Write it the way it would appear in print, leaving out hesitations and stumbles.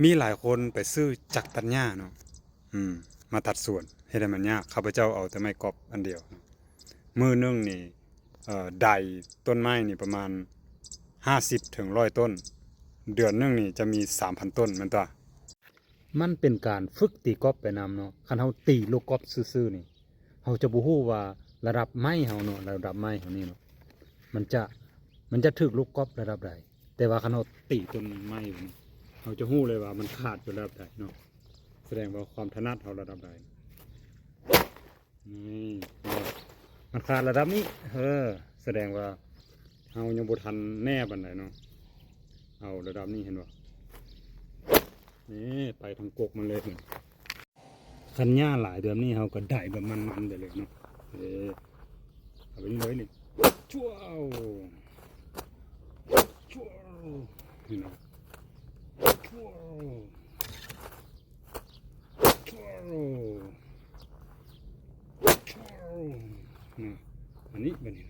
มีหลายคนไปซื้อจักรตัดหญ้าเนาะมาตัดส่วนให้ได้มันยากข้าพเจ้าเอาแต่ไม้กอบอันเดียวมือนึงนี่ไดต้นไม้นี่ประมาณ50 ถึง 100 ต้นเดือนนึงนี่จะมี 3,000 ต้นแม่นตัวมันเป็นการฝึกตีกอบไปนำเนาะคันเฮาตีลูกกอบซื่อๆนี่เฮาจะบ่ฮู้ว่าระดับไม้เฮาเนาะระดับไม้เฮานี่เนาะมันจะถึกลูกกอบระดับใดแต่ว่าคันเฮาตีต้นไม้นี่เราจะหู้เลยว่ามันขาดอยู่ระดับใดเนาะแสดงว่าความถนัดเราระดับใดนี่มันขาดระดับนี้แสดงว่าเรายังบ่ทันแน่บันไดเนาะเอาระดับนี้เห็นบ่นี่ไปทางกกมันเลยคันหญ้าหลายเดือนนี้เราก็ได้แบบมันๆไปเลยเนาะเอาไปนี่เลยนี่ชั่วนี่เนาะอันนี้แบบนี้